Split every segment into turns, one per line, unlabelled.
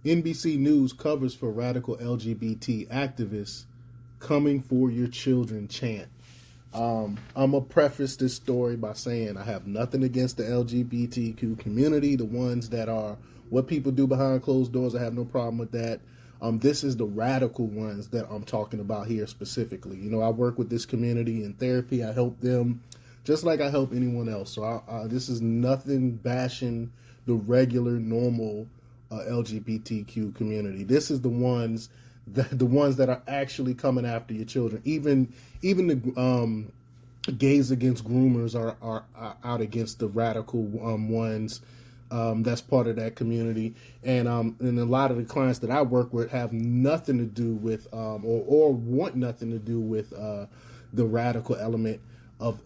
NBC News covers for radical LGBT activists coming for your children chant. I'm going to preface this story by saying I have nothing against the LGBTQ community, the ones that are what people do behind closed doors. I have no problem with that. This is the radical ones that I'm talking about here specifically. You know, I work with this community in therapy. I help them just like I help anyone else. So this is nothing bashing the regular, normal LGBTQ community. This is the ones that are actually coming after your children. Even the gays against groomers are out against the radical ones. That's part of that community, and a lot of the clients that I work with have nothing to do with or want nothing to do with the radical element of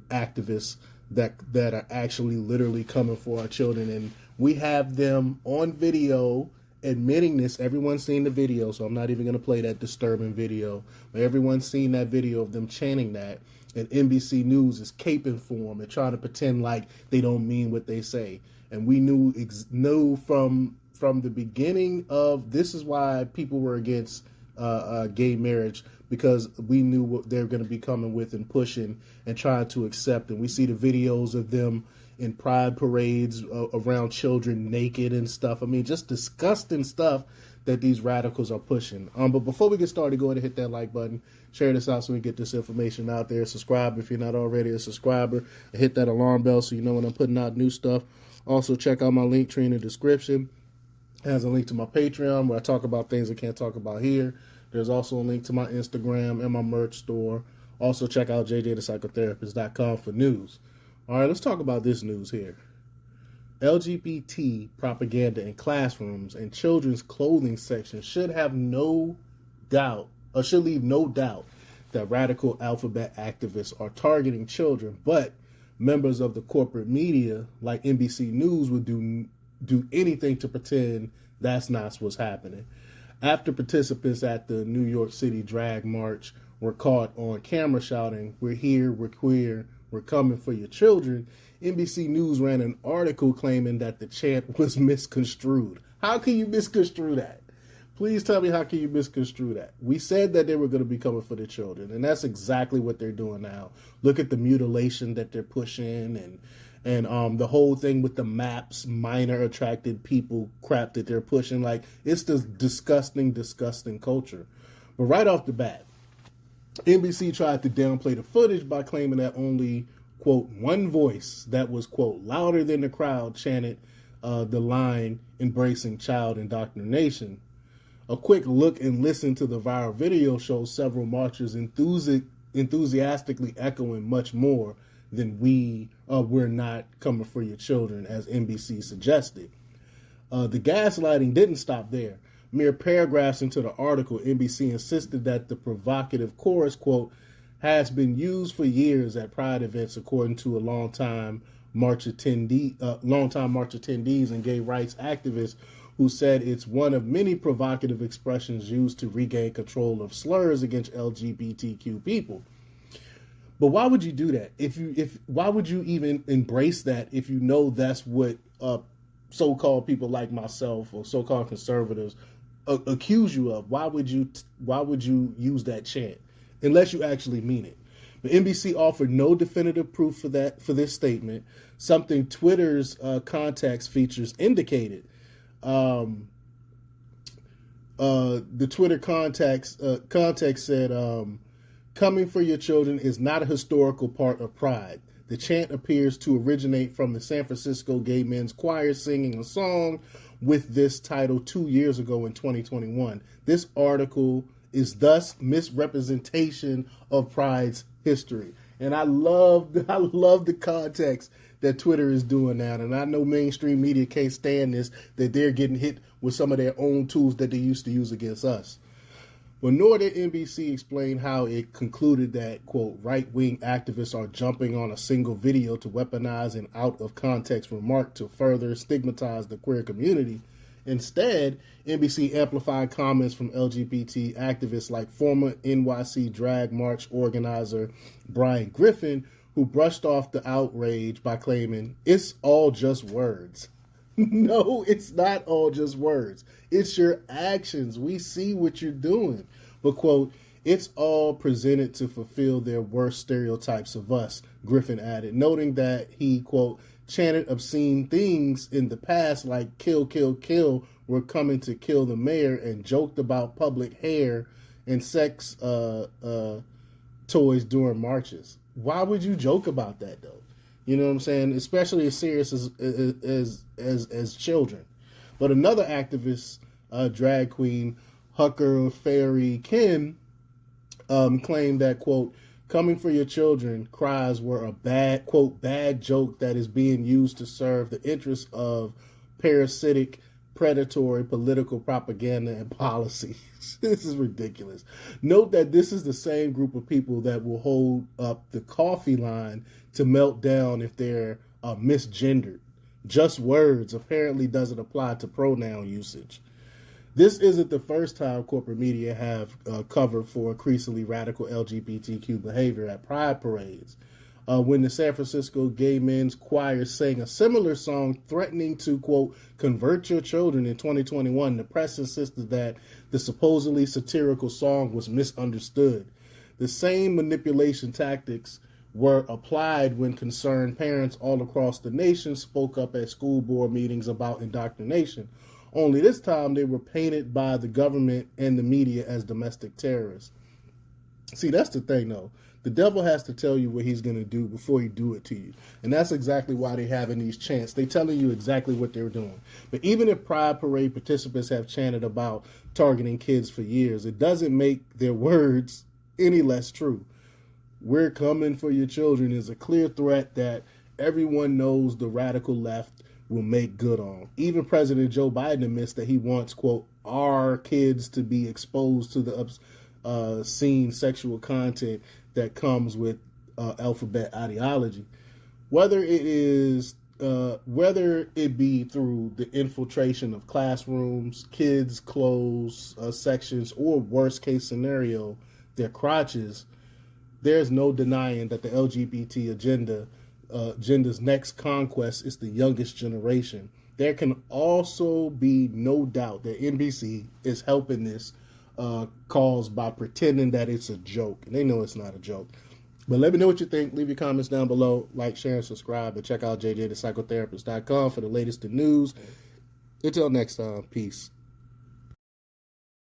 activists that are actually literally coming for our children. And we have them on video admitting this. Everyone's seen the video, so I'm not even going to play that disturbing video. But everyone's seen that video of them chanting that, and NBC News is caping for them and trying to pretend like they don't mean what they say. And we knew from the beginning of this is why people were against gay marriage, because we knew what they're going to be coming with and pushing and trying to accept. And we see the videos of them in pride parades around children naked and stuff. I mean, just disgusting stuff that these radicals are pushing. But before we get started, go ahead and hit that like button, share this out so we get this information out there. Subscribe if you're not already a subscriber, and hit that alarm bell so you know when I'm putting out new stuff. Also, check out my link tree in the description. It has a link to my Patreon where I talk about things I can't talk about here. There's also a link to my Instagram and my merch store. Also, check out jjthepsychotherapist.com for news. All right, let's talk about this news here. LGBT propaganda in classrooms and children's clothing sections should leave no doubt that radical alphabet activists are targeting children, but members of the corporate media like NBC News would do anything to pretend that's not what's happening. After participants at the New York City drag march were caught on camera shouting, "We're here, we're queer, we're coming for your children," NBC News ran an article claiming that the chant was misconstrued. How can you misconstrue that? Please tell me, how can you misconstrue that? We said that they were going to be coming for the children, and that's exactly what they're doing now. Look at the mutilation that they're pushing, and the whole thing with the maps, minor attracted people crap that they're pushing. Like, it's this disgusting culture. But right off the bat, NBC tried to downplay the footage by claiming that only, quote, one voice that was, quote, louder than the crowd chanted the line embracing child indoctrination. A quick look and listen to the viral video shows several marchers enthusiastically echoing much more than we're not coming for your children, as NBC suggested. The gaslighting didn't stop there. Mere paragraphs into the article, NBC insisted that the provocative chorus, quote, has been used for years at pride events, according to a longtime march attendees and gay rights activists who said it's one of many provocative expressions used to regain control of slurs against LGBTQ people. But why would you do that? Why would you even embrace that if you know that's what so-called people like myself or so-called conservatives accuse you of? Why would you use that chant unless you actually mean it? But NBC offered no definitive proof for this statement, something Twitter's context features indicated. The Twitter context said, "Coming for your children is not a historical part of Pride. The chant appears to originate from the San Francisco Gay Men's Choir singing a song with this title 2 years ago in 2021. This article is thus misrepresentation of Pride's history." And I love the context that Twitter is doing now. And I know mainstream media can't stand this, that they're getting hit with some of their own tools that they used to use against us. But nor did NBC explain how it concluded that, quote, right-wing activists are jumping on a single video to weaponize an out-of-context remark to further stigmatize the queer community. Instead, NBC amplified comments from LGBT activists like former NYC drag march organizer Brian Griffin, who brushed off the outrage by claiming it's all just words. No, it's not all just words. It's your actions. We see what you're doing. But, quote, it's all presented to fulfill their worst stereotypes of us, Griffin added, noting that he, quote, chanted obscene things in the past like kill, kill, kill, we're coming to kill the mayor, and joked about public hair and sex toys during marches. Why would you joke about that, though? You know what I'm saying? Especially as serious as children. But another activist, drag queen, Hucker Fairy Kim, claimed that, quote, coming for your children cries were a bad, quote, bad joke that is being used to serve the interests of parasitic, predatory political propaganda and policy. This is ridiculous. Note that this is the same group of people that will hold up the coffee line to melt down if they're misgendered. Just words apparently doesn't apply to pronoun usage. This isn't the first time corporate media have covered for increasingly radical LGBTQ behavior at pride parades. When the San Francisco Gay Men's Choir sang a similar song threatening to, quote, convert your children in 2021, the press insisted that the supposedly satirical song was misunderstood. The same manipulation tactics were applied when concerned parents all across the nation spoke up at school board meetings about indoctrination. Only this time they were painted by the government and the media as domestic terrorists. See, that's the thing, though. The devil has to tell you what he's going to do before he do it to you. And that's exactly why they're having these chants. They're telling you exactly what they're doing. But even if Pride Parade participants have chanted about targeting kids for years, it doesn't make their words any less true. We're coming for your children is a clear threat that everyone knows the radical left will make good on. Even President Joe Biden admits that he wants, quote, our kids to be exposed to the obscene sexual content that comes with alphabet ideology. Whether it be through the infiltration of classrooms, kids' clothes sections, or worst case scenario, their crotches, there's no denying that the LGBT agenda's next conquest is the youngest generation. There can also be no doubt that NBC is helping this cause by pretending that it's a joke. And they know it's not a joke. But let me know what you think. Leave your comments down below. Like, share, and subscribe. And check out jjthepsychotherapist.com for the latest in news. Until next time, peace.